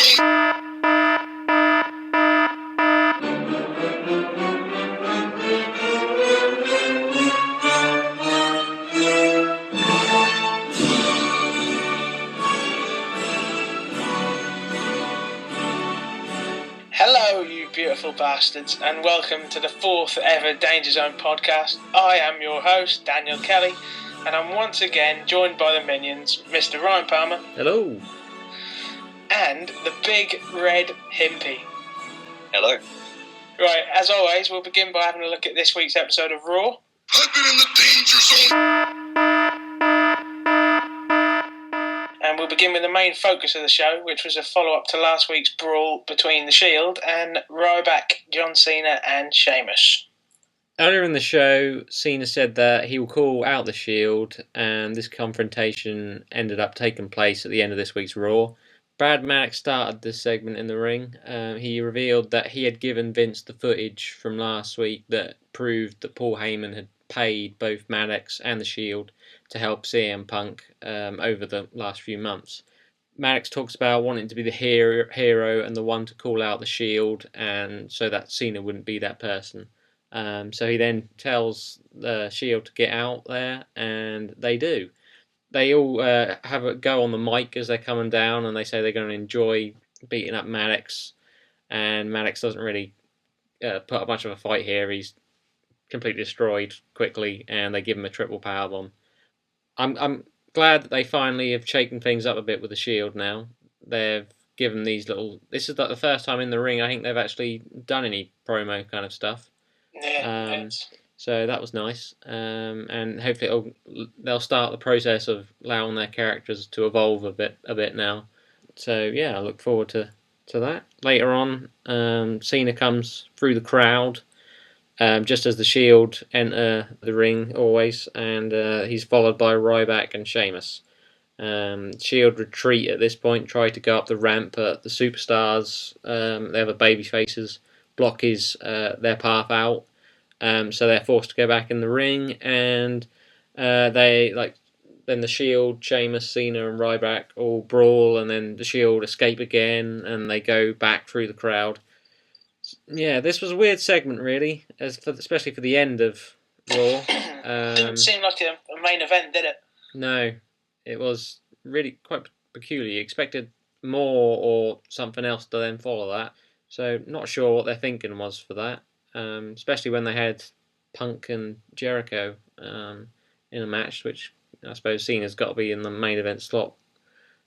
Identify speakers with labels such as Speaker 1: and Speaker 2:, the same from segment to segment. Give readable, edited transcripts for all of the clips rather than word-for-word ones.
Speaker 1: Hello, you beautiful bastards, and welcome to the 4th ever Danger Zone podcast. I am your host, Daniel Kelly, and I'm once again joined by the minions, Mr. Ryan Palmer.
Speaker 2: Hello.
Speaker 1: And the big red Himpy.
Speaker 3: Hello.
Speaker 1: Right, as always, we'll begin by having a look at this week's episode of Raw.
Speaker 4: I've been in the Danger Zone.
Speaker 1: And we'll begin with the main focus of the show, which was a follow-up to last week's brawl between The Shield and Ryback, John Cena and Sheamus.
Speaker 2: Earlier in the show, Cena said that he will call out The Shield, and this confrontation ended up taking place at the end of this week's Raw. Brad Maddox started this segment in the ring. He revealed that he had given Vince the footage from last week that proved that Paul Heyman had paid both Maddox and The Shield to help CM Punk over the last few months. Maddox talks about wanting to be the hero and the one to call out The Shield, and so that Cena wouldn't be that person. So he then tells the Shield to get out there, and they do. They all have a go on the mic as they're coming down, and they say they're going to enjoy beating up Maddox. And Maddox doesn't really put up much of a fight here. He's completely destroyed quickly, and they give him a triple powerbomb. I'm glad that they finally have shaken things up a bit with the Shield now. They've given these little... This is like the first time in the ring I think they've actually done any promo kind of stuff.
Speaker 1: Yeah,
Speaker 2: so that was nice. And hopefully they'll start the process of allowing their characters to evolve a bit now. So yeah, I look forward to that. Later on, Cena comes through the crowd, just as the Shield enter the ring always, and he's followed by Ryback and Sheamus. Shield retreat at this point, try to go up the ramp, but the superstars, the other baby faces, block their path out. So they're forced to go back in the ring, and then the Shield, Sheamus, Cena, and Ryback all brawl, and then the Shield escape again, and they go back through the crowd. Yeah, this was a weird segment, really, especially for the end of Raw.
Speaker 1: Didn't seem like a main event, did it?
Speaker 2: No, it was really quite peculiar. You expected more or something else to then follow that. So not sure what their thinking was for that, especially when they had Punk and Jericho in a match, which I suppose Cena's got to be in the main event slot,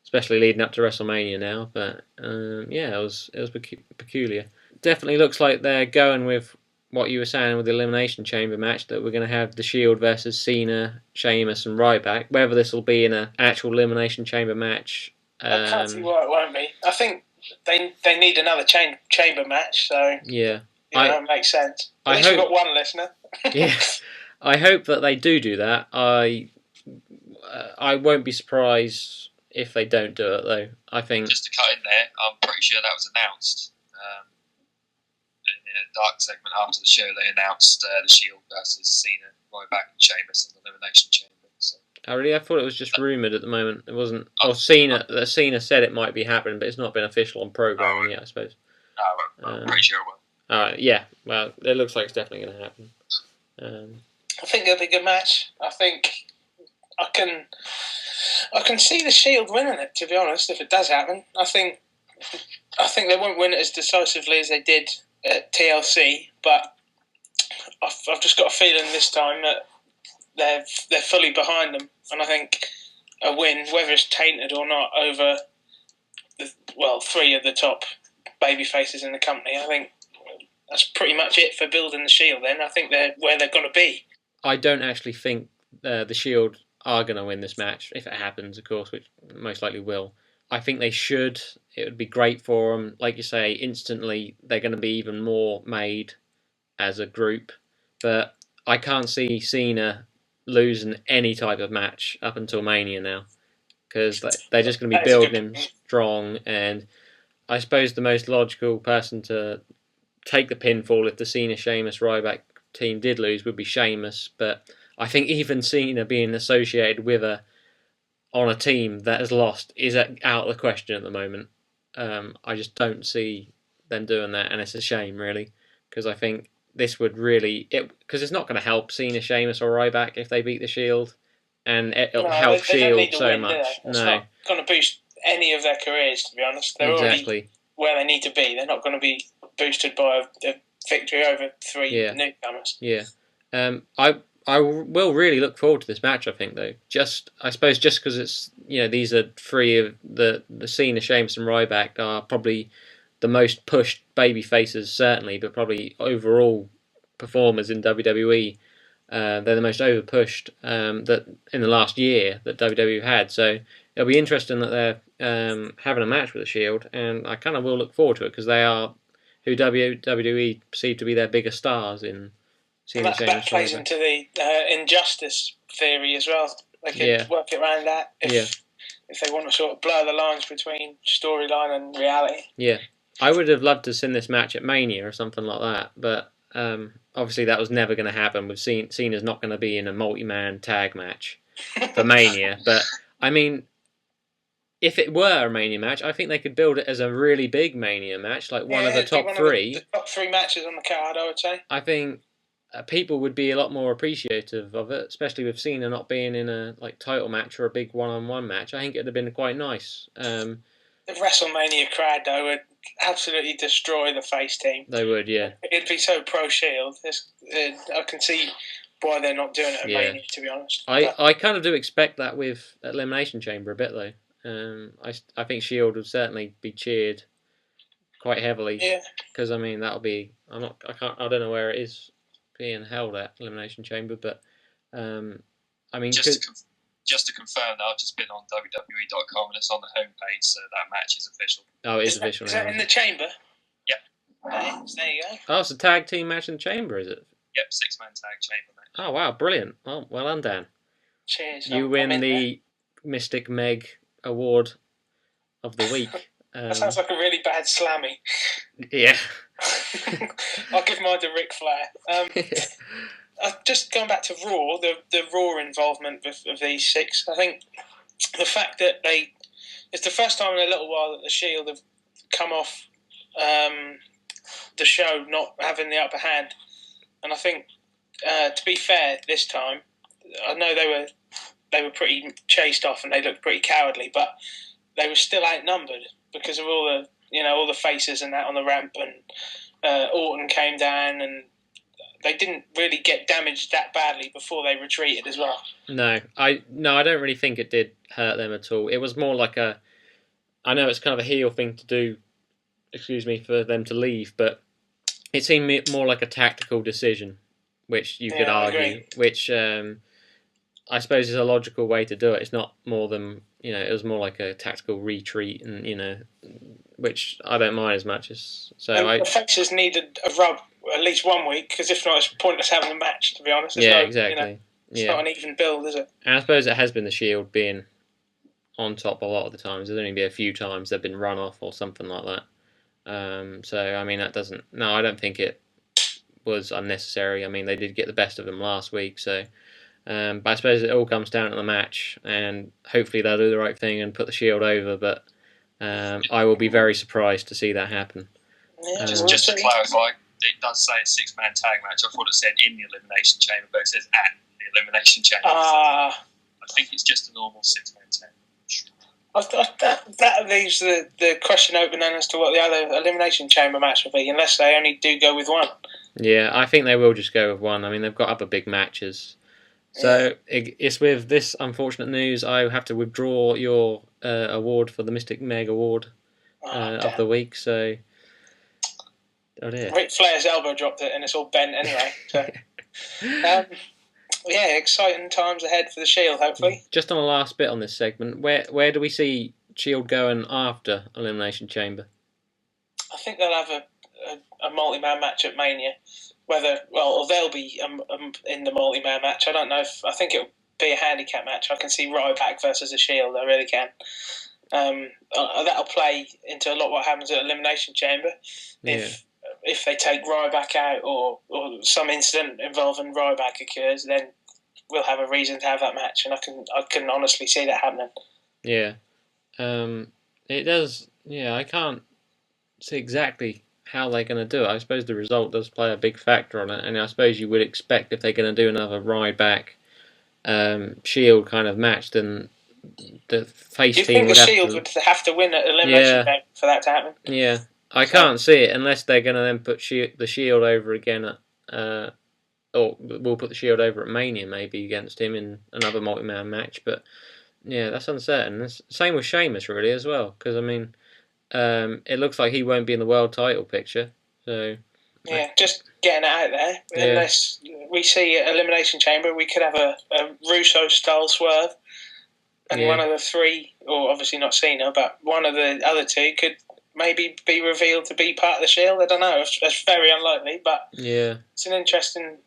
Speaker 2: especially leading up to WrestleMania now. But yeah, it was peculiar. Definitely looks like they're going with what you were saying with the Elimination Chamber match, that we're going to have the Shield versus Cena, Sheamus and Ryback. Whether this will be in an actual Elimination Chamber match,
Speaker 1: I can't see why it won't be. I think they need another chamber match, so
Speaker 2: yeah,
Speaker 1: that makes sense. At least we've got one listener.
Speaker 2: Yeah, I hope that they do that. I won't be surprised if they don't do it, though. I think...
Speaker 3: Just to cut in there, I'm pretty sure that was announced. In a dark segment after the show, they announced the Shield versus Cena, Ryback and Sheamus in the Elimination Chamber. So.
Speaker 2: Oh, really? I thought it was just rumoured at the moment. It wasn't... Cena said it might be happening, but it's not been official on programming yet, I suppose.
Speaker 3: I'm pretty sure it will.
Speaker 2: Alright, yeah. Well, it looks like it's definitely going to happen.
Speaker 1: I think it'll be a good match. I think I can see the Shield winning it, to be honest, if it does happen. I think they won't win it as decisively as they did at TLC, but I've just got a feeling this time that they're fully behind them, and I think a win, whether it's tainted or not, over three of the top baby faces in the company, I think that's pretty much it for building the Shield then. I think they're where they're going to be.
Speaker 2: I don't actually think the Shield are going to win this match, if it happens, of course, which most likely will. I think they should. It would be great for them. Like you say, instantly they're going to be even more made as a group. But I can't see Cena losing any type of match up until Mania now, because they're just going to be building him strong. And I suppose the most logical person to take the pinfall if the Cena, Sheamus, Ryback team did lose would be Sheamus. But I think even Cena being associated with on a team that has lost is out of the question at the moment. I just don't see them doing that, and it's a shame, really, because I think this would really because it's not going to help Cena, Sheamus, or Ryback if they beat the Shield, and it'll help
Speaker 1: they don't need
Speaker 2: Shield
Speaker 1: to
Speaker 2: so
Speaker 1: win,
Speaker 2: much.
Speaker 1: do they? It's
Speaker 2: No,
Speaker 1: not going to boost any of their careers, to be honest. They're already where they need to be. They're not going to be boosted by a victory over three newcomers.
Speaker 2: Yeah. I will really look forward to this match. I think though, I suppose just because it's these are three of the Cena, Sheamus, and Ryback are probably the most pushed baby faces, certainly, but probably overall performers in WWE. They're the most over pushed that in the last year that WWE had. So it'll be interesting that they're having a match with the Shield, and I kind of will look forward to it because they are who WWE perceive to be their biggest stars in.
Speaker 1: That plays into the injustice theory as well. They can work it around that if they want to sort of blur the lines between storyline and reality.
Speaker 2: Yeah, I would have loved to have seen this match at Mania or something like that, but obviously that was never going to happen. We've seen Cena's not going to be in a multi-man tag match for Mania, but I mean, if it were a Mania match, I think they could build it as a really big Mania match, like one of the top three.
Speaker 1: The top three matches on the card, I would say.
Speaker 2: I think people would be a lot more appreciative of it, especially with Cena not being in a title match or a big one-on-one match. I think it'd have been quite nice.
Speaker 1: The WrestleMania crowd, though, would absolutely destroy the face team.
Speaker 2: They would, yeah.
Speaker 1: It'd be so pro-Shield. I can see why they're not doing it at Mania, to be honest.
Speaker 2: I kind of do expect that with Elimination Chamber a bit, though. I think Shield would certainly be cheered quite heavily.
Speaker 1: Yeah.
Speaker 2: Because I mean that'll be I don't know where it is being held at Elimination Chamber, but I mean
Speaker 3: just to confirm that I've just been on WWE.com and it's on the homepage, so that match is official.
Speaker 2: Oh, it is official.
Speaker 1: Is that in the chamber?
Speaker 3: Yep.
Speaker 1: There you go.
Speaker 2: Oh, it's a tag team match in the chamber, is it?
Speaker 3: Yep, 6-man tag chamber match.
Speaker 2: Oh wow, brilliant! Well done, Dan.
Speaker 1: Cheers.
Speaker 2: You win the Mystic Meg Award of the week.
Speaker 1: That sounds like a really bad slammy.
Speaker 2: Yeah.
Speaker 1: I'll give mine to Ric Flair. Just going back to Raw, the Raw involvement of these six, I think the fact that it's the first time in a little while that the Shield have come off the show not having the upper hand. And I think, to be fair, this time, I know they were pretty chased off and they looked pretty cowardly, but they were still outnumbered because of all the faces and that on the ramp, and Orton came down, and they didn't really get damaged that badly before they retreated as well.
Speaker 2: No, I don't really think it did hurt them at all. It was more like I know it's kind of a heel thing to do, for them to leave, but it seemed more like a tactical decision, which you could argue, which I suppose is a logical way to do it. It's not more than, it was more like a tactical retreat, and, which I don't mind as much as.
Speaker 1: The faces needed a rub at least 1 week, because if not, it's pointless having a match, to be honest.
Speaker 2: Exactly.
Speaker 1: It's not an even build, is it?
Speaker 2: And I suppose it has been the Shield being on top a lot of the times. There's only been a few times they've been run off or something like that. So, I mean, I don't think it was unnecessary. I mean, they did get the best of them last week, so. But I suppose it all comes down to the match, and hopefully they'll do the right thing and put the Shield over, but I will be very surprised to see that happen.
Speaker 1: Yeah,
Speaker 3: just to clarify, it does say a 6-man tag match. I thought it said in the Elimination Chamber, but it says at the Elimination Chamber. I think it's just a normal 6-man tag match.
Speaker 1: That leaves the question open then as to what the other Elimination Chamber match will be, unless they only do go with one.
Speaker 2: Yeah, I think they will just go with one. I mean, they've got other big matches. So it's with this unfortunate news, I have to withdraw your award for the Mystic Meg Award of the week. So, oh dear.
Speaker 1: Ric Flair's elbow dropped it, and it's all bent anyway. So, exciting times ahead for the Shield, hopefully.
Speaker 2: Just on the last bit on this segment, where do we see Shield going after Elimination Chamber?
Speaker 1: I think they'll have a multi-man match at Mania. Or they'll be in the multi-man match. I don't know I think it'll be a handicap match. I can see Ryback versus the Shield. I really can. That'll play into a lot what happens at Elimination Chamber. If they take Ryback out or some incident involving Ryback occurs, then we'll have a reason to have that match, and I can honestly see that happening.
Speaker 2: Yeah, it does. Yeah, I can't see exactly how they're going to do it. I suppose the result does play a big factor on it, and I suppose you would expect if they're going to do another ride back Shield kind of match, then the face
Speaker 1: you
Speaker 2: team
Speaker 1: think the
Speaker 2: would
Speaker 1: Shield would have to win at Elimination Chamber for that to happen?
Speaker 2: Yeah, I can't see it unless they're going to then put the Shield over again at, or we'll put the Shield over at Mania maybe against him in another multi-man match. But yeah, that's uncertain. Same with Sheamus really as well, because I mean, it looks like he won't be in the world title picture. So
Speaker 1: yeah, just getting it out there.
Speaker 2: Yeah.
Speaker 1: Unless we see Elimination Chamber, we could have a Russo style swerve, and one of the three, or obviously not Cena, but one of the other two could maybe be revealed to be part of the Shield. I don't know. It's very unlikely, but
Speaker 2: yeah,
Speaker 1: it's an interesting.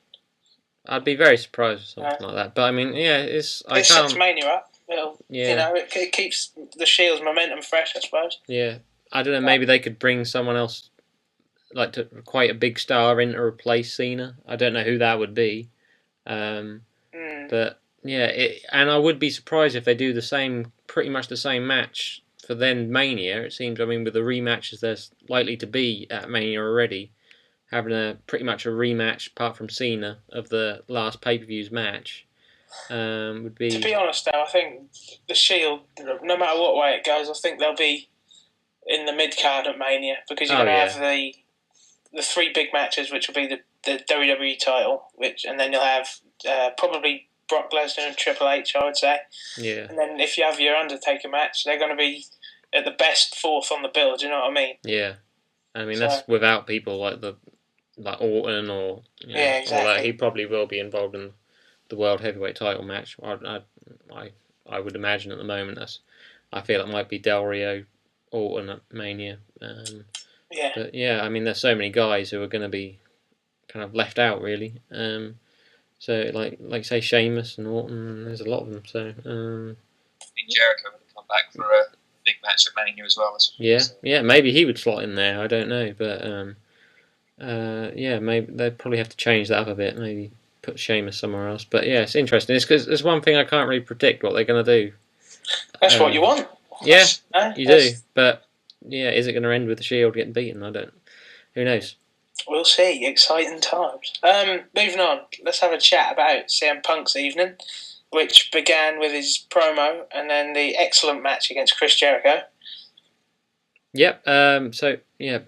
Speaker 2: I'd be very surprised with something like that. But I mean, yeah, it
Speaker 1: sets Mania up. It keeps the Shield's momentum fresh, I suppose.
Speaker 2: Yeah, I don't know. Maybe they could bring someone else, like quite a big star in to replace Cena. I don't know who that would be, but yeah, and I would be surprised if they do pretty much the same match for then Mania. It seems, I mean, with the rematches there's likely to be at Mania already, having pretty much a rematch apart from Cena of the last pay-per-views match would be.
Speaker 1: To be honest, though, I think the Shield, no matter what way it goes, I think they'll be in the mid card at Mania, because you're going to have the three big matches, which will be the WWE title, and then you'll have probably Brock Lesnar and Triple H, I would say.
Speaker 2: Yeah.
Speaker 1: And then if you have your Undertaker match, they're going to be at the best fourth on the bill. Do you know what I mean?
Speaker 2: Yeah. I mean, that's without people like Orton or
Speaker 1: exactly.
Speaker 2: Although he probably will be involved in the World Heavyweight title match. I would imagine at the moment I feel it might be Del Rio, Orton at Mania. But yeah, I mean, there's so many guys who are going to be kind of left out really. So like say Sheamus and Orton, there's a lot of them. So I
Speaker 3: think Jericho would come back for a big match at Mania as well.
Speaker 2: Yeah, maybe he would slot in there. I don't know, but maybe they'd probably have to change that up a bit. Maybe put Sheamus somewhere else. But yeah, it's interesting. It's because there's one thing I can't really predict what they're going to do.
Speaker 1: That's what you want.
Speaker 2: Yeah, you do. But yeah, is it going to end with the Shield getting beaten? Who knows?
Speaker 1: We'll see. Exciting times. Moving on, let's have a chat about CM Punk's evening, which began with his promo and then the excellent match against Chris Jericho.
Speaker 2: Yep. So yeah,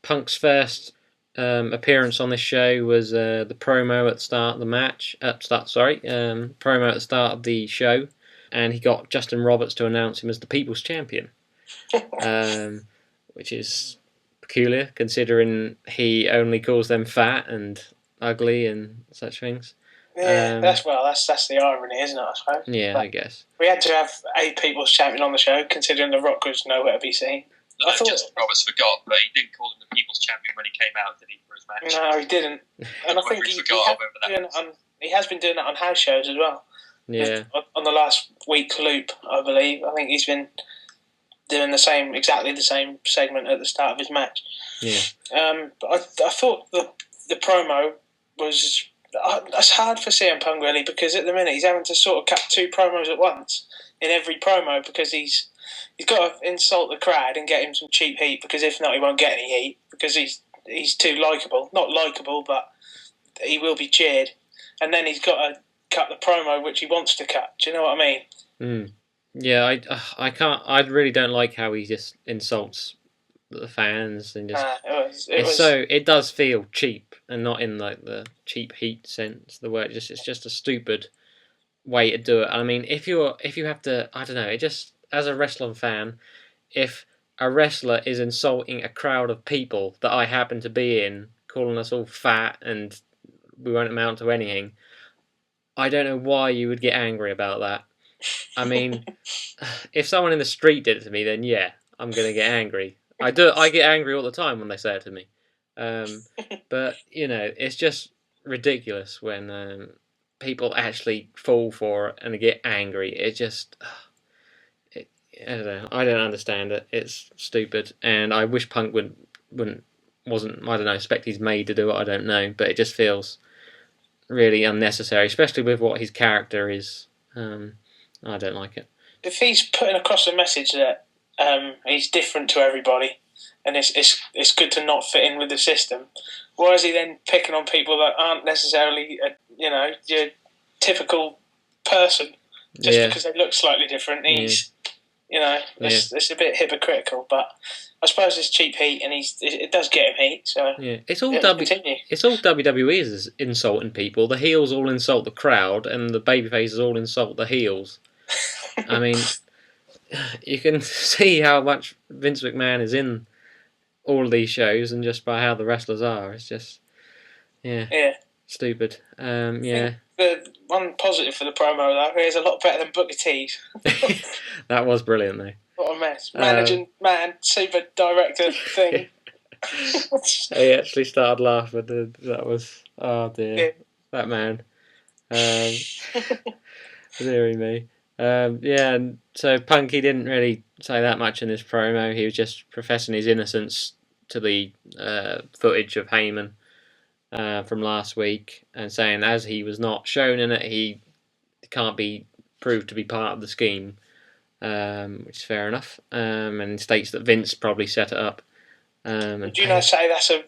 Speaker 2: Punk's first appearance on this show was the promo at the start of the match. Promo at the start of the show, and he got Justin Roberts to announce him as the People's Champion, which is peculiar considering he only calls them fat and ugly and such things.
Speaker 1: Yeah, that's the irony, isn't it? I suppose.
Speaker 2: Yeah, I guess
Speaker 1: we had to have a People's Champion on the show, considering The Rock was nowhere to be seen.
Speaker 3: I thought Justin Roberts forgot, but he didn't call him the People's Champion when he came out, did he, for his match?
Speaker 1: No, he didn't. And I think he has been doing that on house shows as well.
Speaker 2: Yeah.
Speaker 1: On the last week loop, I believe. I think he's been doing exactly the same segment at the start of his match.
Speaker 2: Yeah.
Speaker 1: But I thought the promo was that's hard for CM Punk really, because at the minute he's having to sort of cut two promos at once in every promo, because he's got to insult the crowd and get him some cheap heat, because if not he won't get any heat, because he's too likeable. Not likeable, but he will be cheered. And then he's got to cut the promo which he wants to cut. Do you know what I mean?
Speaker 2: Yeah, I can't. I really don't like how he just insults the fans and just. It does feel cheap, and not in like the cheap heat sense. The word it's just a stupid way to do it. I mean, if you have to, I don't know. It just, as a wrestling fan, if a wrestler is insulting a crowd of people that I happen to be in, calling us all fat and we won't amount to anything, I don't know why you would get angry about that. I mean, if someone in the street did it to me, then yeah, I'm going to get angry. I get angry all the time when they say it to me. But, it's just ridiculous when people actually fall for it and get angry. It just... I don't know. I don't understand it. It's stupid. And I wish Punk wasn't, I don't know, expect he's made to do it, I don't know. But it just feels really unnecessary, especially with what his character is. I don't like it.
Speaker 1: If he's putting across a message that He's different to everybody, and it's good to not fit in with the system. Why is he then picking on people that aren't necessarily your typical person just because they look slightly different? It's a bit hypocritical, but I suppose it's cheap heat, and it does get him heat. So
Speaker 2: it's all WWE is insulting people. The heels all insult the crowd, and the babyfaces all insult the heels. I mean, you can see how much Vince McMahon is in all of these shows, and just by how the wrestlers are, it's just stupid.
Speaker 1: The one positive for the promo though is a lot better than Booker T's.
Speaker 2: That was brilliant though.
Speaker 1: What a mess! Managing man, super director thing.
Speaker 2: He actually started laughing. That was that man. Deary me. And so Punky didn't really say that much in this promo. He was just professing his innocence to the footage of Heyman from last week, and saying as he was not shown in it, he can't be proved to be part of the scheme, which is fair enough. And states that Vince probably set it up.
Speaker 1: Would you not say that's a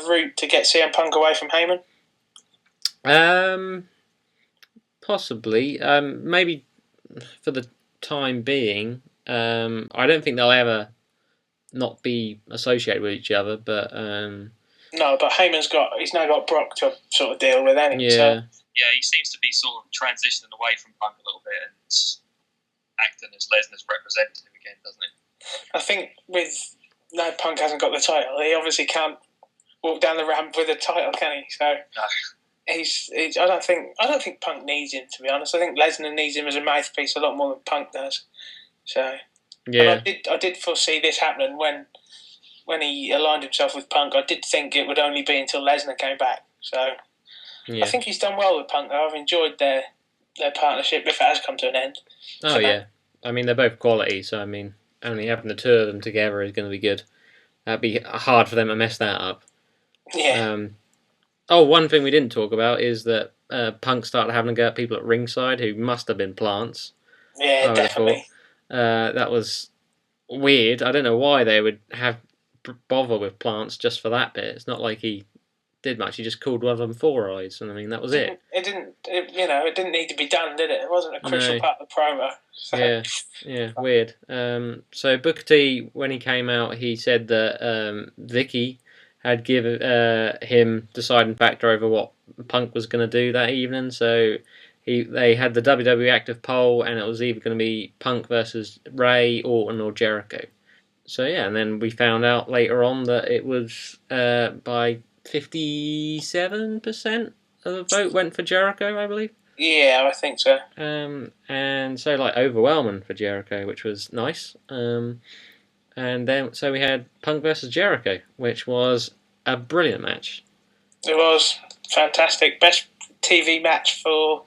Speaker 1: route to get CM Punk away from Heyman?
Speaker 2: Possibly. Maybe for the time being. I don't think they'll ever not be associated with each other, but
Speaker 1: no, but he's now got Brock to sort of deal with, hasn't he?
Speaker 2: Yeah.
Speaker 1: So.
Speaker 3: Yeah, he seems to be sort of transitioning away from Punk a little bit and acting as Lesnar's representative again, doesn't he?
Speaker 1: I think Punk hasn't got the title. He obviously can't walk down the ramp with a title, can he? So
Speaker 3: no.
Speaker 1: I don't think Punk needs him, to be honest. I think Lesnar needs him as a mouthpiece a lot more than Punk does. So
Speaker 2: yeah,
Speaker 1: I did foresee this happening when he aligned himself with Punk. I did think it would only be until Lesnar came back. So I think he's done well with Punk. I've enjoyed their partnership if it has come to an end.
Speaker 2: Oh yeah, I mean they're both quality, so I mean only having the two of them together is going to be good. That'd be hard for them to mess that up.
Speaker 1: Yeah.
Speaker 2: One thing we didn't talk about is that Punk started having a go at people at ringside who must have been plants.
Speaker 1: Yeah, definitely.
Speaker 2: That was weird. I don't know why they would bother with plants just for that bit. It's not like he did much. He just called one of them Four Eyes, and I mean that was it.
Speaker 1: It didn't need to be done, did it? It wasn't a crucial part of the promo. So.
Speaker 2: Yeah, weird. So Booker T, when he came out, he said that Vicky had given him deciding factor over what Punk was going to do that evening. So they had the WWE active poll, and it was either going to be Punk versus Ray, Orton, or Jericho. So yeah, and then we found out later on that it was by 57% of the vote went for Jericho, I believe.
Speaker 1: Yeah, I think so.
Speaker 2: And so overwhelming for Jericho, which was nice. And then so we had Punk versus Jericho, which was a brilliant match.
Speaker 1: It was fantastic. Best TV match for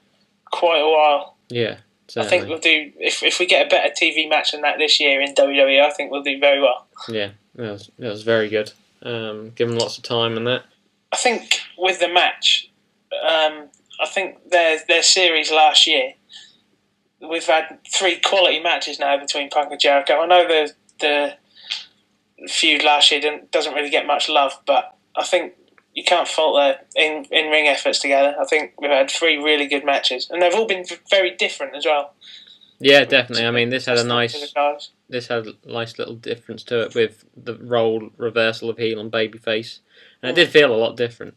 Speaker 1: quite a while.
Speaker 2: Yeah, certainly.
Speaker 1: I think we'll do if we get a better TV match than that this year in WWE. I think we'll do very well.
Speaker 2: Yeah, it was very good. Given lots of time and that.
Speaker 1: I think with the match, I think their series last year, we've had 3 quality matches now between Punk and Jericho. I know the feud last year doesn't really get much love, but I think you can't fault their in-ring efforts together. I think we've had 3 really good matches, and they've all been very different as well.
Speaker 2: Yeah, definitely. I mean, this had a nice little difference to it with the role reversal of heel and babyface, and it did feel a lot different.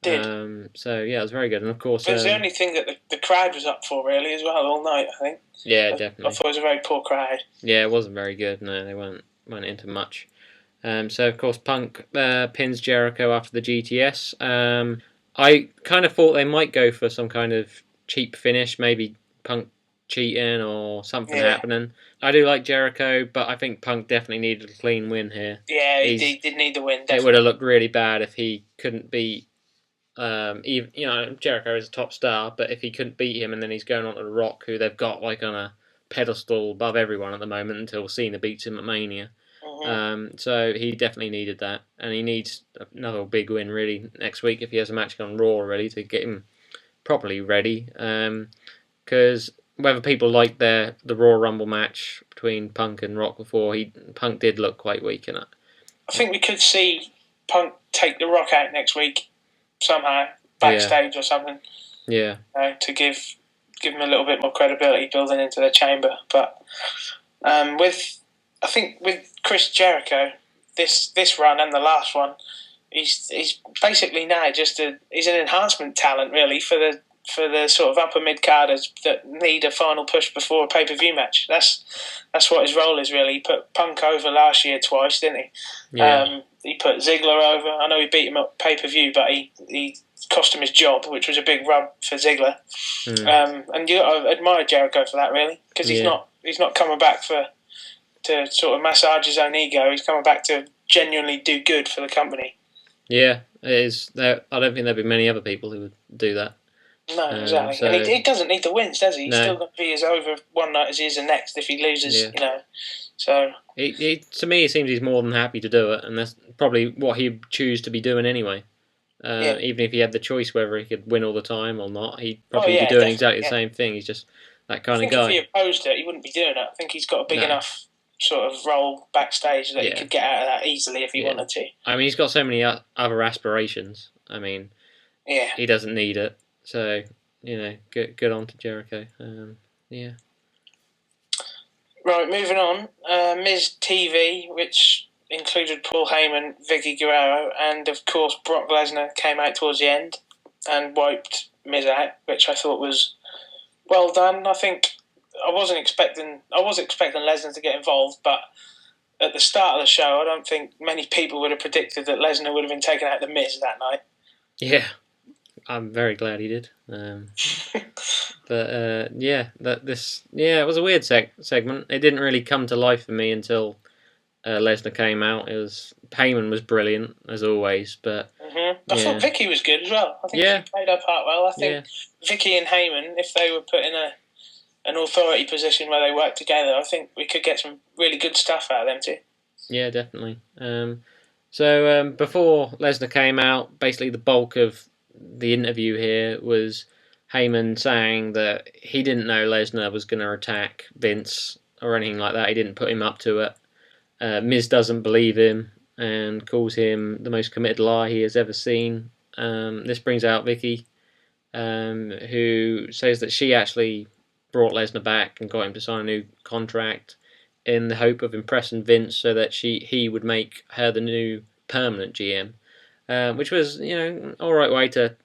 Speaker 2: So yeah, it was very good, and of course,
Speaker 1: it was the only thing that the crowd was up for really as well all night. I think.
Speaker 2: Yeah, definitely.
Speaker 1: I thought it was a very poor crowd.
Speaker 2: Yeah, it wasn't very good. No, they weren't into much. So of course, Punk pins Jericho after the GTS. I kind of thought they might go for some kind of cheap finish, maybe Punk cheating or something happening. I do like Jericho, but I think Punk definitely needed a clean win here.
Speaker 1: Yeah, he did need the win. Definitely.
Speaker 2: It would have looked really bad if he couldn't beat. Even Jericho is a top star, but if he couldn't beat him and then he's going on to The Rock, who they've got on a pedestal above everyone at the moment until Cena beats him at Mania. So he definitely needed that, and he needs another big win really next week if he has a match on Raw already to get him properly ready. Because whether people liked the Royal Rumble match between Punk and Rock before, Punk did look quite weak in it.
Speaker 1: I think we could see Punk take The Rock out next week somehow, backstage or something.
Speaker 2: Yeah.
Speaker 1: To give him a little bit more credibility building into the chamber. But with Chris Jericho, this run and the last one, he's basically now he's an enhancement talent really for the sort of upper mid carders that need a final push before a pay-per-view match. That's what his role is really. He put Punk over last year twice, didn't he?
Speaker 2: Yeah.
Speaker 1: He put Ziggler over. I know he beat him at pay-per-view, but he cost him his job, which was a big rub for Ziggler. And you got to admire Jericho for that, really, because he's not coming back to sort of massage his own ego. He's coming back to genuinely do good for the company.
Speaker 2: Yeah, it is. I don't think there'd be many other people who would do that.
Speaker 1: No, exactly.
Speaker 2: So,
Speaker 1: and he doesn't need the wins, does he? He's
Speaker 2: no.
Speaker 1: still going to be as over one night as he is the next if he loses, you know. So
Speaker 2: to me, it seems he's more than happy to do it, and that's probably what he'd choose to be doing anyway. Even if he had the choice whether he could win all the time or not, he'd probably be doing exactly the same thing. He's just that kind of guy.
Speaker 1: If he opposed it, he wouldn't be doing it. I think he's got a big enough sort of role backstage that he could get out of that easily if he wanted to.
Speaker 2: I mean, he's got so many other aspirations. I mean, he doesn't need it. So, good on to Jericho.
Speaker 1: Right, moving on. Miz TV, which included Paul Heyman, Vicky Guerrero, and of course Brock Lesnar came out towards the end and wiped Miz out, which I thought was well done. I think I was expecting Lesnar to get involved, but at the start of the show, I don't think many people would have predicted that Lesnar would have been taken out the Miz that night.
Speaker 2: Yeah, I'm very glad he did. But it was a weird segment. It didn't really come to life for me until Lesnar came out. Heyman was brilliant as always, but
Speaker 1: I thought Vicky was good as well. I think she played her part well. I think Vicky and Heyman, if they were put in an authority position where they work together, I think we could get some really good stuff out of them too. Yeah,
Speaker 2: definitely. So before Lesnar came out, basically the bulk of the interview here was Heyman saying that he didn't know Lesnar was going to attack Vince or anything like that. He didn't put him up to it. Miz doesn't believe him and calls him the most committed lie he has ever seen. This brings out Vicky, who says that she actually brought Lesnar back and got him to sign a new contract in the hope of impressing Vince so that he would make her the new permanent GM, which was all right way to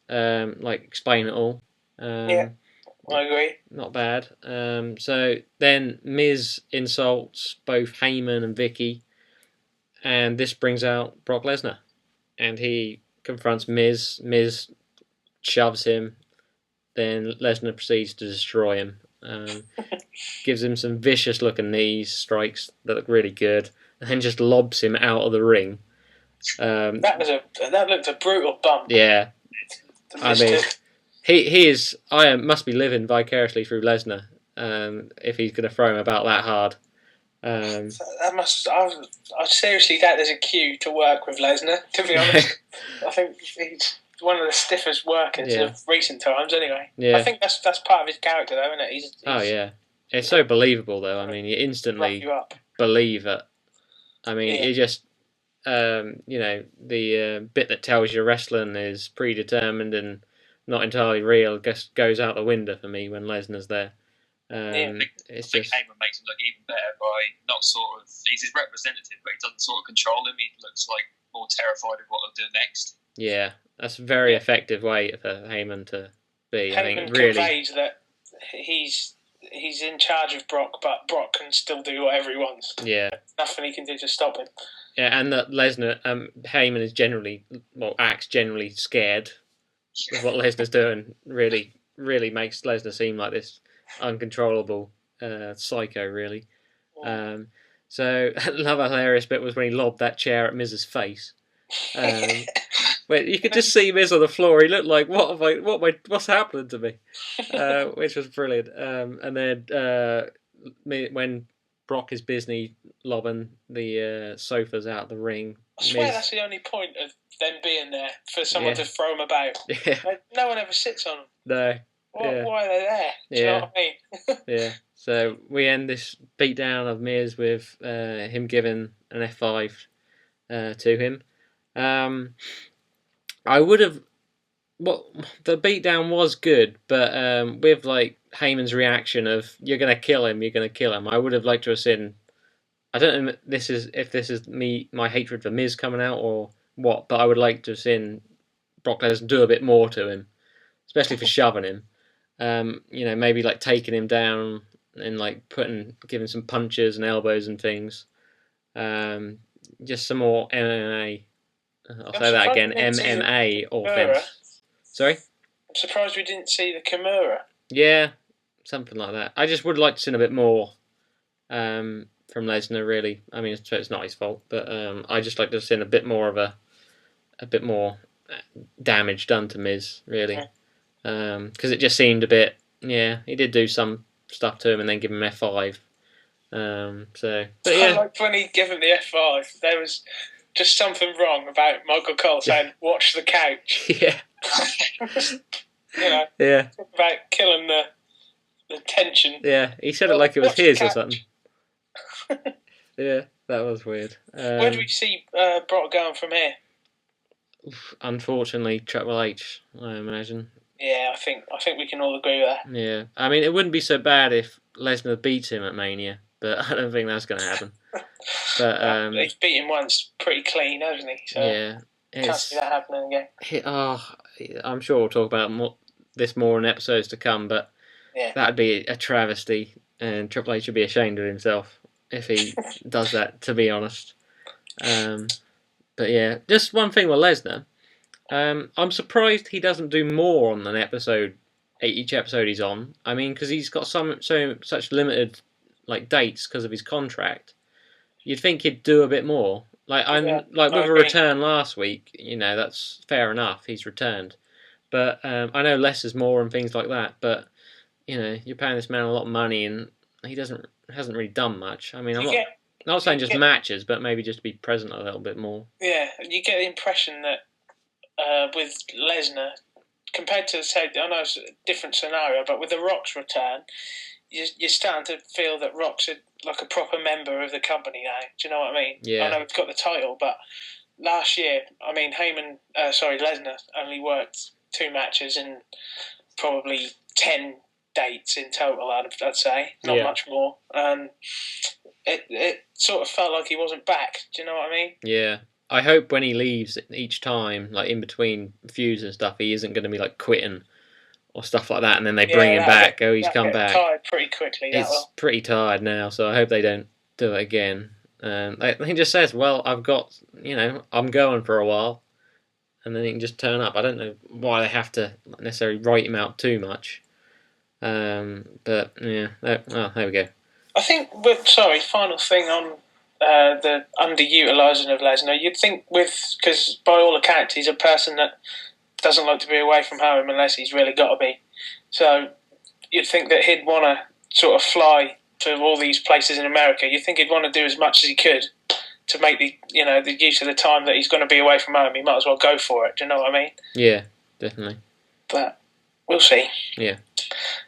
Speaker 2: explain it all.
Speaker 1: I agree.
Speaker 2: Not bad. So then Miz insults both Heyman and Vicky, and this brings out Brock Lesnar, and he confronts Miz. Miz shoves him. Then Lesnar proceeds to destroy him. Gives him some vicious looking knee strikes that look really good, and then just lobs him out of the ring.
Speaker 1: That looked a brutal bump.
Speaker 2: Yeah, I mean, he is. I must be living vicariously through Lesnar if he's going to throw him about that hard.
Speaker 1: I seriously doubt there's a queue to work with Lesnar. To be honest, I think he's one of the stiffest workers of recent times. Anyway, I think that's part of his character, though, isn't it? He's
Speaker 2: it's so believable, though. I mean, you instantly believe it. I mean, you just. The bit that tells you wrestling is predetermined and not entirely real just goes out the window for me when Lesnar's there.
Speaker 3: It's just Heyman makes him look even better by not sort of he's his representative, but he doesn't sort of control him. He looks like more terrified of what he'll do next.
Speaker 2: Yeah, that's a very effective way for Heyman to be.
Speaker 1: Heyman
Speaker 2: I think really
Speaker 1: conveys that he's in charge of Brock, but Brock can still do whatever he wants.
Speaker 2: Yeah,
Speaker 1: nothing he can do to stop him.
Speaker 2: Yeah, and that Lesnar, Heyman is acts generally scared of what Lesnar's doing. Really, really makes Lesnar seem like this uncontrollable psycho, really. So another hilarious bit was when he lobbed that chair at Miz's face. Where you could just see Miz on the floor. He looked like, what's happening to me? Which was brilliant. And then when Brock is busy lobbing the sofas out of the ring.
Speaker 1: I swear that's the only point of them being there, for someone to throw them about. Yeah. No one ever sits on them.
Speaker 2: No.
Speaker 1: Why are they there? Do you know what I mean?
Speaker 2: Yeah. So we end this beatdown of Miz with him giving an F5 to him. I would have. The beatdown was good, but with like Heyman's reaction of "You're gonna kill him, you're gonna kill him," I would have liked to have seen. I don't know if this is my hatred for Miz coming out or what, but I would like to have seen Brock Lesnar do a bit more to him, especially for shoving him. Maybe like taking him down and like giving some punches and elbows and things. Just some more MMA. I'll say that again, MMA offense. Sorry?
Speaker 1: I'm surprised we didn't see the Kimura.
Speaker 2: Yeah, something like that. I just would like to see a bit more from Lesnar, really. I mean, it's not his fault, but I just like to see a bit more of a bit more damage done to Miz, really. Because it just seemed a bit, he did do some stuff to him and then give him F5. But yeah.
Speaker 1: Like when he gave him the F5, there was just something wrong about Michael Cole saying, "Watch the couch."
Speaker 2: Yeah.
Speaker 1: Yeah. About killing the tension.
Speaker 2: Yeah, he said it like it was his or something. Yeah, that was weird.
Speaker 1: Where do we see Brock going from here?
Speaker 2: Unfortunately, Triple H, I imagine.
Speaker 1: Yeah, I think we can all agree with that.
Speaker 2: Yeah, I mean, it wouldn't be so bad if Lesnar beats him at Mania, but I don't think that's going to happen. But
Speaker 1: he's beaten once pretty clean, hasn't he? So
Speaker 2: yeah,
Speaker 1: can't see that happening again.
Speaker 2: I'm sure we'll talk about this more in episodes to come, but that'd be a travesty, and Triple H would be ashamed of himself if he does that, to be honest. But yeah, just one thing with Lesnar. I'm surprised he doesn't do more on an episode, each episode he's on. I mean, because he's got such limited like dates because of his contract. You'd think he'd do a bit more. With a return last week, that's fair enough. He's returned, but I know less is more and things like that. But you're paying this man a lot of money, and he hasn't really done much. I mean, I'm not saying just matches, but maybe just to be present a little bit more.
Speaker 1: Yeah, you get the impression that with Lesnar, compared to I know it's a different scenario, but with The Rock's return, you're starting to feel that Rock's like a proper member of the company now. Do you know what I mean?
Speaker 2: Yeah.
Speaker 1: I know he's got the title, but last year, I mean, Lesnar only worked 2 matches and probably 10 dates in total, I'd say. Not much more. It sort of felt like he wasn't back. Do you know what I mean?
Speaker 2: Yeah. I hope when he leaves each time, like in between feuds and stuff, he isn't going to be like quitting or stuff like that, and then they bring him back. He's come back.
Speaker 1: Tired pretty quickly.
Speaker 2: It's pretty tired now, so I hope they don't do it again. He just says, "Well, I've got, I'm going for a while," and then he can just turn up. I don't know why they have to necessarily write him out too much. But yeah, there we go.
Speaker 1: I think. Final thing on the underutilising of Lesnar. You'd think because by all accounts he's a person that doesn't like to be away from home unless he's really got to be. So you'd think that he'd want to sort of fly to all these places in America. You'd think he'd want to do as much as he could to make the use of the time that he's going to be away from home. He might as well go for it. Do you know what I mean?
Speaker 2: Yeah, definitely.
Speaker 1: But we'll see.
Speaker 2: Yeah.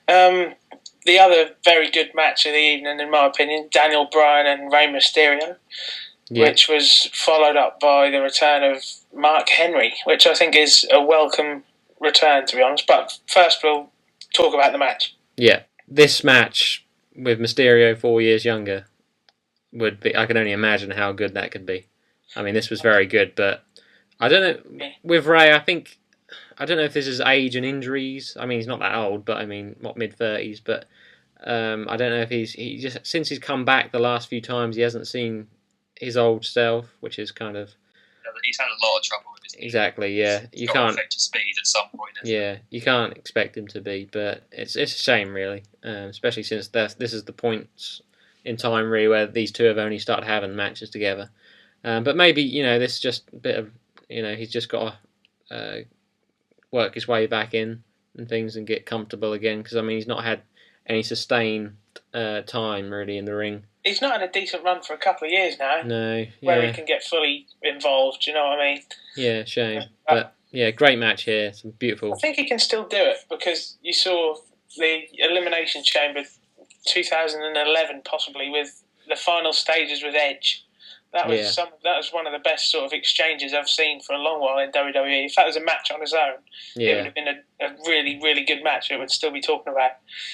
Speaker 1: The other very good match of the evening, in my opinion, Daniel Bryan and Rey Mysterio, which was followed up by the return of Mark Henry, which I think is a welcome return, to be honest. But first we'll talk about the match. Yeah.
Speaker 2: This match with Mysterio 4 years younger would be... I can only imagine how good that could be. I mean, this was very good, but I don't know... With Rey, I don't know if this is age and injuries. I mean, he's not that old, but I mean, mid-30s, but I don't know if he just... Since he's come back the last few times, he hasn't seen his old self, which is kind of...
Speaker 3: He's had a lot of trouble with his knee.
Speaker 2: Exactly, yeah.
Speaker 3: You can't affect his speed at some point.
Speaker 2: Yeah, you can't expect him to be, but it's a shame, really, especially since this is the points in time, really, where these two have only started having matches together. But maybe, this is just a bit of, he's just got to work his way back in and things and get comfortable again, because, I mean, he's not had any sustained time, really, in the ring.
Speaker 1: He's not had a decent run for a couple of years now.
Speaker 2: No,
Speaker 1: where he can get fully involved. Do you know what I mean?
Speaker 2: Yeah, shame. But yeah, great match here. Some beautiful.
Speaker 1: I think he can still do it because you saw the Elimination Chamber 2011 possibly with the final stages with Edge. That was one of the best sort of exchanges I've seen for a long while in WWE. If that was a match on its own, it would have been a really, really good match. It would still be talking about.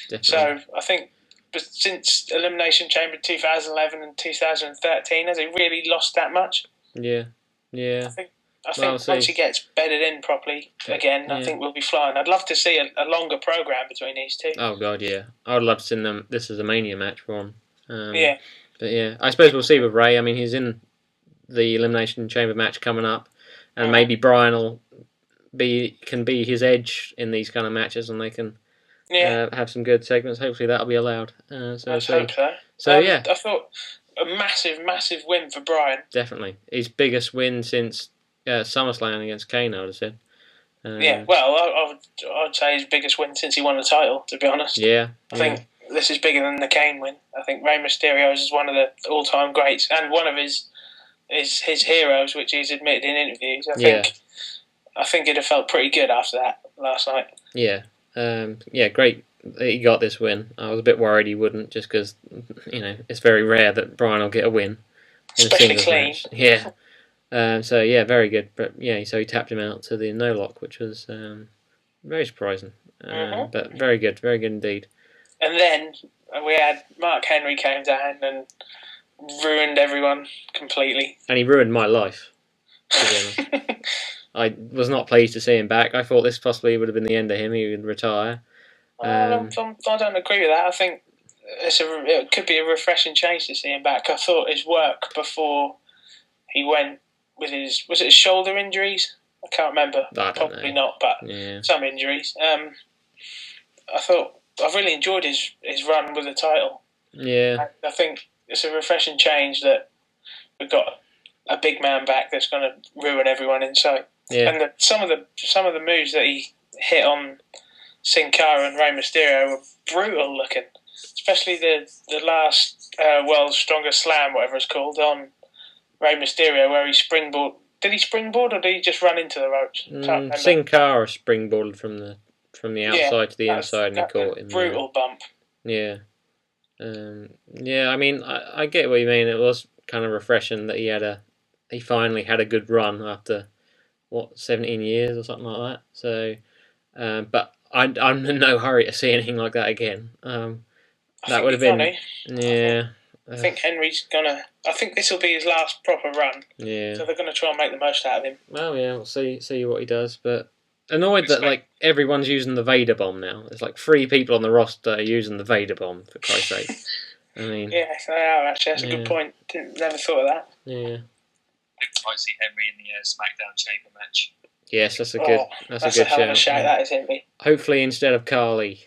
Speaker 1: Definitely. So I think since Elimination Chamber 2011 and 2013, has he really lost that much?
Speaker 2: Yeah.
Speaker 1: I think once he gets bedded in properly again, I think we'll be flying. I'd love to see a longer program between these two.
Speaker 2: Oh God, yeah. I would love to see them. This is a Mania match for him.
Speaker 1: Yeah.
Speaker 2: But yeah, I suppose we'll see with Ray. I mean, he's in the Elimination Chamber match coming up, and maybe Brian can be his edge in these kind of matches, and they can have some good segments. Hopefully, that'll be allowed.
Speaker 1: Let's hope so.
Speaker 2: So yeah,
Speaker 1: I thought a massive win for Brian.
Speaker 2: Definitely his biggest win since SummerSlam against Kane, I would have said.
Speaker 1: Yeah, well, I'd say his biggest win since he won the title. To be honest, I think this is bigger than the Kane win. I think Rey Mysterio is one of the all-time greats and one of his heroes, which he's admitted in interviews. I think it'd have felt pretty good after that last night.
Speaker 2: Yeah, great that he got this win. I was a bit worried he wouldn't, just because it's very rare that Brian will get a win,
Speaker 1: especially clean.
Speaker 2: Match. Yeah. So yeah, very good. But yeah, so he tapped him out to the no lock, which was very surprising. But very good indeed.
Speaker 1: And then we had Mark Henry came down and ruined everyone completely.
Speaker 2: And he ruined my life, to be honest. I was not pleased to see him back. I thought this possibly would have been the end of him. He would retire.
Speaker 1: I don't agree with that. I think it could be a refreshing change to see him back. I thought his work before he went with was it his shoulder injuries? I can't remember. Probably not, but some injuries. I've really enjoyed his run with the title.
Speaker 2: Yeah.
Speaker 1: I think it's a refreshing change that we've got a big man back that's going to ruin everyone in sight.
Speaker 2: Yeah.
Speaker 1: And some of the moves that he hit on Sin Cara and Rey Mysterio were brutal looking, especially the last World's Strongest Slam, whatever it's called, on Rey Mysterio, where he springboard. Did he springboard or did he just run into the ropes?
Speaker 2: Sin Cara springboarded from the outside to the inside and he caught him.
Speaker 1: Brutal bump.
Speaker 2: Yeah. I mean, I get what you mean. It was kind of refreshing that he finally had a good run after 17 years or something like that. So, but I'm in no hurry to see anything like that again. That would have been funny. Yeah.
Speaker 1: I think Henry's gonna. I think this will be his last proper run.
Speaker 2: Yeah.
Speaker 1: So they're gonna try and make the most out of him.
Speaker 2: Well, yeah, we'll see what he does. But annoyed that everyone's using the Vader bomb now. There's 3 people on the roster using the Vader bomb, for Christ's sake. I mean.
Speaker 1: Yeah, they are actually. That's a good point. Never thought of that.
Speaker 2: Yeah.
Speaker 3: I might see Henry in the SmackDown Chamber match.
Speaker 2: Yes, that's a good. That's a good
Speaker 1: hell of a shout. That is, Himpy.
Speaker 2: Hopefully, instead of Carly.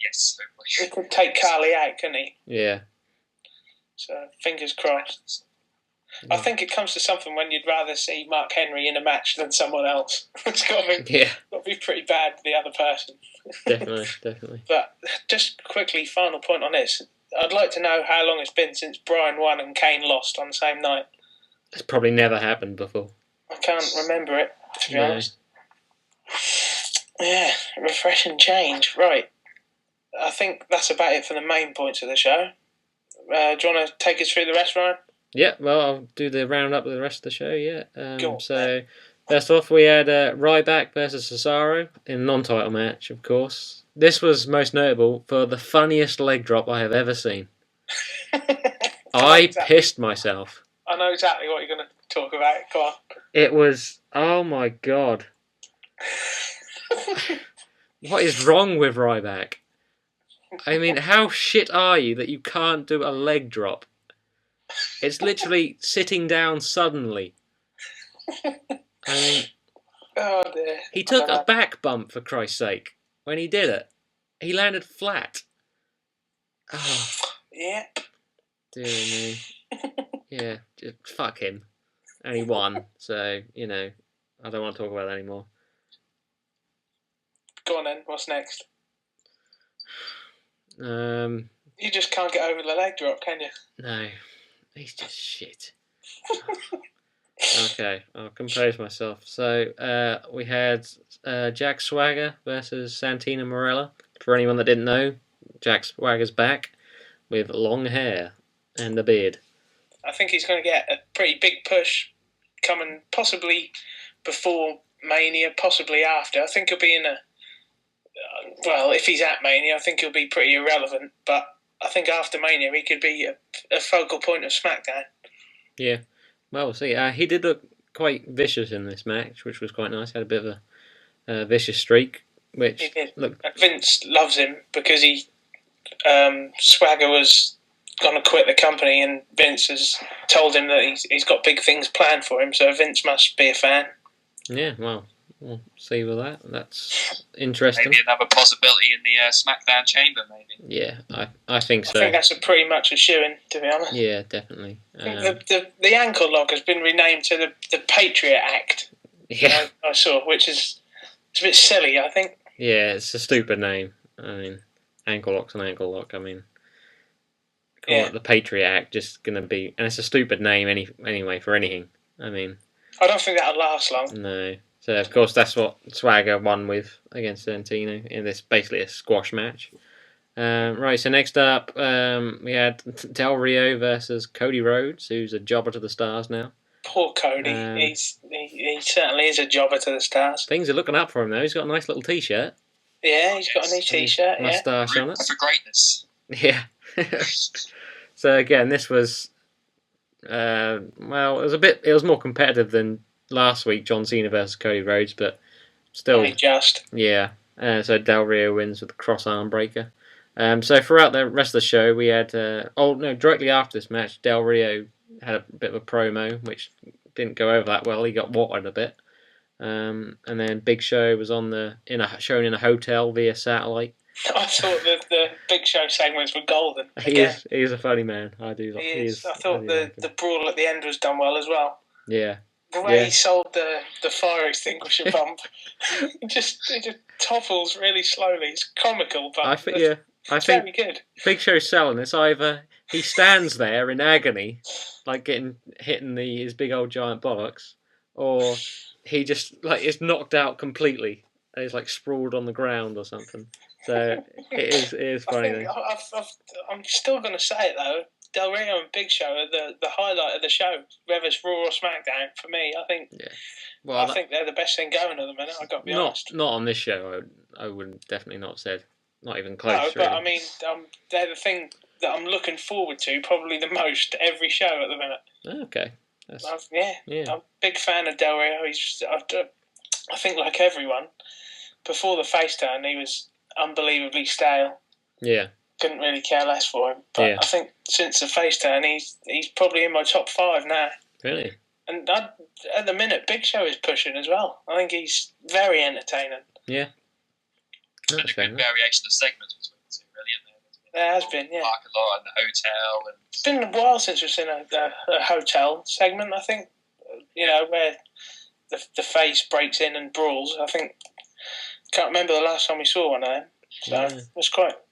Speaker 3: Yes, hopefully.
Speaker 1: He could take Carly out, couldn't he?
Speaker 2: Yeah.
Speaker 1: So fingers crossed. I think it comes to something when you'd rather see Mark Henry in a match than someone else. It's got to be pretty bad for the other person.
Speaker 2: Definitely.
Speaker 1: But just quickly, final point on this. I'd like to know how long it's been since Brian won and Kane lost on the same night.
Speaker 2: It's probably never happened before.
Speaker 1: I can't remember it, to be honest. Yeah, refreshing change. Right. I think that's about it for the main points of the show. Do you want to take us through the rest, Ryan?
Speaker 2: Yeah, well, I'll do the roundup of the rest of the show, yeah.
Speaker 1: Go
Speaker 2: on, first off, we had Ryback versus Cesaro in a non-title match, of course. This was most notable for the funniest leg drop I have ever seen. I pissed myself.
Speaker 1: I know exactly what you're going to talk about. Go on.
Speaker 2: It was, oh my God. What is wrong with Ryback? I mean, how shit are you that you can't do a leg drop? It's literally sitting down suddenly. I mean,
Speaker 1: oh dear.
Speaker 2: He took a back bump, for Christ's sake, when he did it. He landed flat. Oh.
Speaker 1: Yep.
Speaker 2: Dear me. Yeah, just fuck him. And he won, so, I don't want to talk about that anymore.
Speaker 1: Go on then, what's next? You just can't get over the leg drop, can you?
Speaker 2: No. He's just shit. Okay, I'll compose myself. So we had Jack Swagger versus Santina Morella. For anyone that didn't know, Jack Swagger's back with long hair and a beard.
Speaker 1: I think he's going to get a pretty big push coming possibly before Mania, possibly after. I think he'll be in a... well, if he's at Mania, I think he'll be pretty irrelevant. But I think after Mania, he could be a focal point of SmackDown.
Speaker 2: Yeah. Well, we'll see. He did look quite vicious in this match, which was quite nice. Had a bit of a vicious streak, which
Speaker 1: He did.
Speaker 2: look.
Speaker 1: Vince loves him because Swagger was going to quit the company, and Vince has told him that he's got big things planned for him. So Vince must be a fan.
Speaker 2: Yeah, well, we'll see with that. That's interesting.
Speaker 3: Maybe another possibility in the SmackDown chamber, maybe.
Speaker 2: Yeah, I think so.
Speaker 1: I think that's pretty much a shoo-in, to be honest.
Speaker 2: Yeah, definitely.
Speaker 1: The ankle lock has been renamed to the Patriot Act.
Speaker 2: Yeah,
Speaker 1: I saw, which is it's a bit silly, I think.
Speaker 2: Yeah, it's a stupid name. I mean, ankle lock's an ankle lock. I mean, call it the Patriot Act, just gonna be, and it's a stupid name anyway for anything. I mean,
Speaker 1: I don't think that'll last long.
Speaker 2: No. So of course that's what Swagger won with against Santino in this basically a squash match. Right. So next up, we had Del Rio versus Cody Rhodes, who's a jobber to the stars now.
Speaker 1: Poor Cody. He certainly is a jobber to the stars.
Speaker 2: Things are looking up for him though. He's got a nice little t-shirt.
Speaker 1: Yeah, he's got a new t-shirt.
Speaker 2: Mustache on it.
Speaker 3: For greatness.
Speaker 2: Yeah. So again, this was well, it was more competitive than last week, John Cena versus Cody Rhodes, but still,
Speaker 1: only just.
Speaker 2: Yeah. So Del Rio wins with a cross arm breaker. So throughout the rest of the show, we had directly after this match, Del Rio had a bit of a promo which didn't go over that well. He got watered a bit, and then Big Show was shown in a hotel via satellite.
Speaker 1: I thought the Big Show segments were golden.
Speaker 2: He is a funny man. I do.
Speaker 1: He is. I thought the brawl at the end was done well as well.
Speaker 2: Yeah.
Speaker 1: The way he sold the fire extinguisher bump, he just topples really slowly. It's comical, but I think very good.
Speaker 2: Big Show's selling. It's either he stands there in agony, like hitting his big old giant bollocks, or he just is knocked out completely and he's sprawled on the ground or something. So it is funny.
Speaker 1: I'm still going to say it though. Del Rio and Big Show are the highlight of the show, whether it's Raw or SmackDown. For me, I think. Yeah. Well, I think they're the best thing going at the minute. I've got to be honest.
Speaker 2: Not on this show. I would definitely not have said. Not even close.
Speaker 1: No, but really. I mean, they're the thing that I'm looking forward to probably the most every show at the minute.
Speaker 2: Okay.
Speaker 1: I'm a big fan of Del Rio. I think like everyone, before the face turn, he was unbelievably stale.
Speaker 2: Yeah.
Speaker 1: Couldn't really care less for him. But I think since the face turn, he's probably in my top 5 now.
Speaker 2: Really?
Speaker 1: And at the minute, Big Show is pushing as well. I think he's very entertaining.
Speaker 2: Yeah.
Speaker 3: There's been a good variation of segments between the two, really, isn't there?
Speaker 1: There has been, yeah.
Speaker 3: Park a lot in the hotel.
Speaker 1: It's been a while since we've seen a hotel segment, I think. Where the face breaks in and brawls. Can't remember the last time we saw one of them. So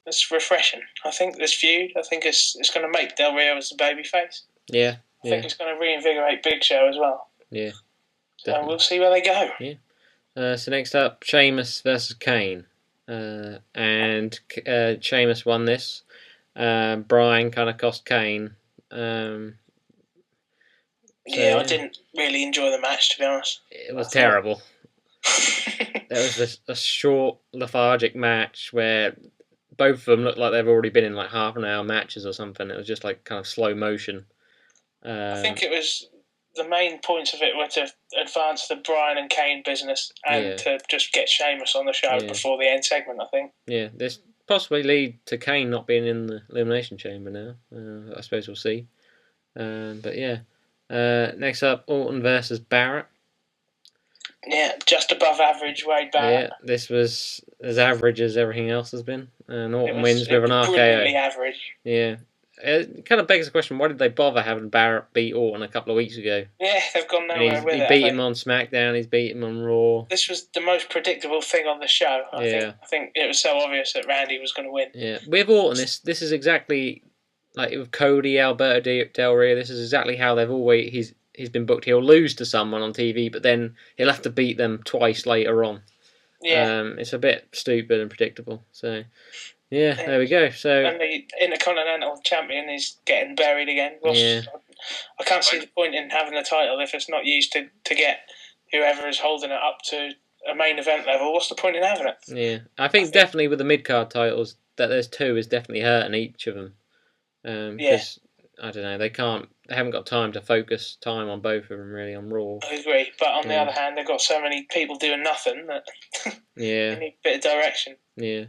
Speaker 1: it's refreshing. I think this feud, it's going to make Del Rio as the babyface.
Speaker 2: Yeah.
Speaker 1: I think it's going to reinvigorate Big Show as well.
Speaker 2: Yeah.
Speaker 1: So we'll see where they go.
Speaker 2: Yeah. So next up, Sheamus versus Kane. And Sheamus won this. Brian kind of cost Kane. I
Speaker 1: didn't really enjoy the match, to be honest.
Speaker 2: It was terrible. There was a short, lethargic match where both of them looked like they've already been in half an hour matches or something. It was just kind of slow motion.
Speaker 1: I think it was the main points of it were to advance the Bryan and Kane business and to just get Sheamus on the show before the end segment, I think. Yeah,
Speaker 2: this possibly lead to Kane not being in the Elimination Chamber now. I suppose we'll see. But yeah. Next up, Orton versus Barrett.
Speaker 1: Yeah, just above average Wade Barrett.
Speaker 2: Yeah, this was as average as everything else has been. And Orton wins with an RKO.
Speaker 1: Brilliantly average.
Speaker 2: Yeah. It kind of begs the question, why did they bother having Barrett beat Orton a couple of weeks ago?
Speaker 1: Yeah, they've gone nowhere with it.
Speaker 2: He beat him on SmackDown, he's beat him on Raw.
Speaker 1: This was the most predictable thing on the show. I think it was so obvious that Randy was going to win.
Speaker 2: Yeah, with Orton, this is exactly like with Cody, Alberto Del Rio. This is exactly how they've always he's been booked, he'll lose to someone on TV, but then he'll have to beat them twice later on.
Speaker 1: Yeah.
Speaker 2: It's a bit stupid and predictable. So, yeah, there we go. So,
Speaker 1: and the Intercontinental Champion is getting buried again.
Speaker 2: Yeah.
Speaker 1: I can't see the point in having the title if it's not used to get whoever is holding it up to a main event level. What's the point in having it?
Speaker 2: Yeah, I think definitely with the mid-card titles, that there's two is definitely hurting each of them. Because, I don't know, they haven't got time to focus time on both of them, really, on Raw.
Speaker 1: I agree, but on the other hand, they've got so many people doing nothing that
Speaker 2: they
Speaker 1: need a bit of direction.
Speaker 2: Yeah.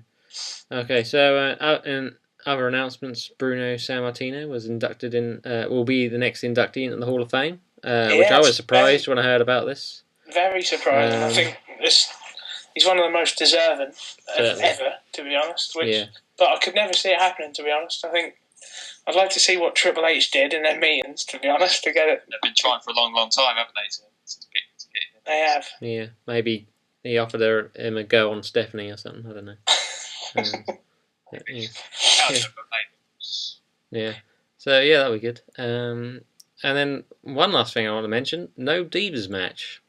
Speaker 2: Okay, so in other announcements, Bruno Sammartino was inducted will be the next inductee into the Hall of Fame, which I was surprised when I heard about this.
Speaker 1: Very surprising. I think he's one of the most deserving ever, to be honest. But I could never see it happening, to be honest. I think I'd like to see what Triple H did in their meetings, to be honest, to get it.
Speaker 3: They've been trying for a long, long time, haven't they? To get
Speaker 1: they have.
Speaker 2: Yeah, maybe he offered him a go on Stephanie or something. I don't know. Yeah. So yeah, that'll be good. And then one last thing I want to mention: no Divas match.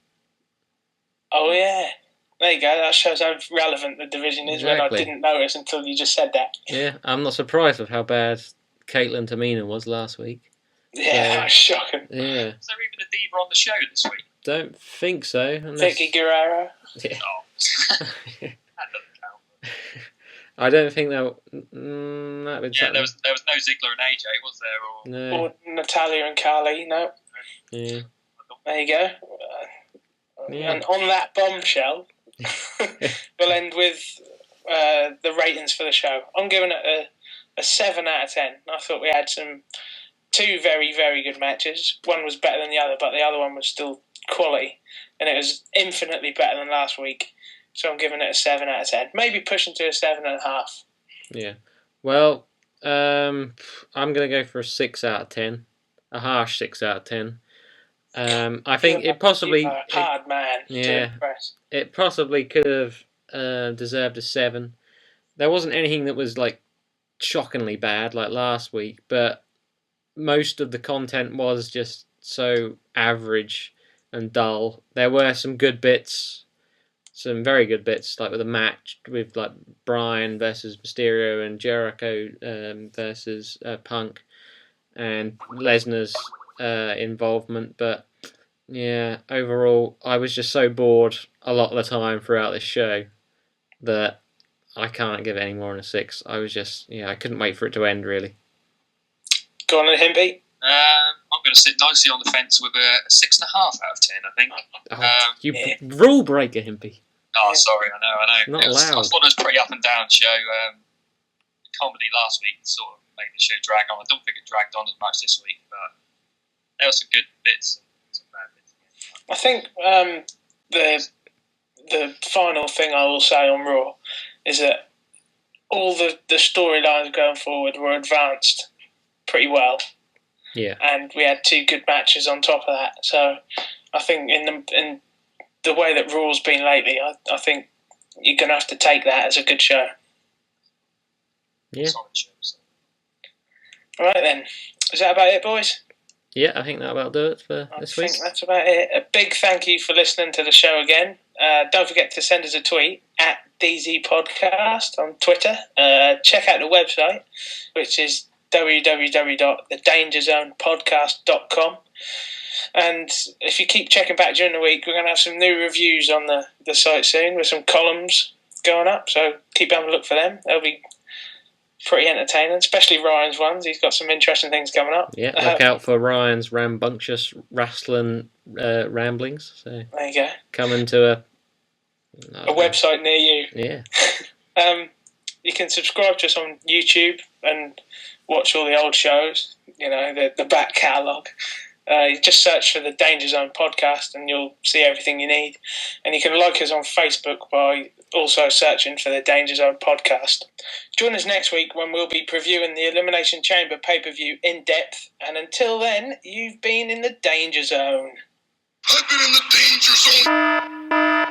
Speaker 1: Oh yeah. There you go. That shows how relevant the division is. When I didn't notice until you just said that.
Speaker 2: Yeah, I'm not surprised with how bad Caitlin Tamina was last week.
Speaker 1: Yeah, that was shocking.
Speaker 2: Yeah.
Speaker 3: Is there even a diva on the show this week?
Speaker 2: Don't think so.
Speaker 1: Vicky Guerrero.
Speaker 2: Yeah.
Speaker 3: Oh. That doesn't count.
Speaker 2: I don't think that.
Speaker 3: There was no Ziggler and AJ, was there?
Speaker 2: No.
Speaker 1: Or Natalia and Carly. No.
Speaker 2: Yeah.
Speaker 1: There you go. And on that bombshell, we'll end with the ratings for the show. I'm giving it a 7 out of 10. I thought we had two very, very good matches. One was better than the other, but the other one was still quality. And it was infinitely better than last week. So I'm giving it a 7 out of 10. Maybe pushing to a 7.5.
Speaker 2: Yeah. Well, I'm going to go for a 6 out of 10. A harsh 6 out of 10. I think it possibly...
Speaker 1: hard man to impress.
Speaker 2: It possibly could have deserved a 7. There wasn't anything that was like shockingly bad like last week, but most of the content was just so average and dull. There were some good bits, some very good bits, like with a match with like Bryan versus Mysterio and Jericho versus Punk and Lesnar's involvement, but yeah, overall I was just so bored a lot of the time throughout this show that I can't give it any more than a 6. I was just, I couldn't wait for it to end, really.
Speaker 1: Go on then, Himpy.
Speaker 3: I'm going to sit nicely on the fence with a 6.5 out of 10, I think.
Speaker 2: Rule breaker, Himpy.
Speaker 3: Oh, sorry, I know.
Speaker 2: Not allowed.
Speaker 3: I thought it was a pretty up and down show. The comedy last week sort of made the show drag on. I don't think it dragged on as much this week, but there were some good bits and some bad bits.
Speaker 1: I think the final thing I will say on Raw is that all the storylines going forward were advanced pretty well.
Speaker 2: Yeah.
Speaker 1: And we had 2 good matches on top of that. So I think in the way that Raw's been lately, I think you're going to have to take that as a good show.
Speaker 2: Yeah.
Speaker 1: All right then. Is that about it, boys?
Speaker 2: Yeah, I think that'll about do it for this week.
Speaker 1: I think that's about it. A big thank you for listening to the show again. Don't forget to send us a tweet at DZ Podcast on Twitter. Check out the website, which is www.thedangerzonepodcast.com. And if you keep checking back during the week, we're going to have some new reviews on the site soon with some columns going up. So keep having a look for them. They'll be pretty entertaining, especially Ryan's ones. He's got some interesting things coming up.
Speaker 2: Yeah, look out for Ryan's rambunctious wrestling ramblings. So
Speaker 1: there you go.
Speaker 2: Coming to
Speaker 1: a website near you.
Speaker 2: Yeah.
Speaker 1: You can subscribe to us on YouTube and watch all the old shows, the back catalogue. You just search for the Danger Zone Podcast and you'll see everything you need. And you can like us on Facebook by also searching for the Danger Zone Podcast. Join us next week when we'll be previewing the Elimination Chamber pay-per-view in depth. And until then, you've been in the Danger Zone.
Speaker 4: I've been in the danger zone.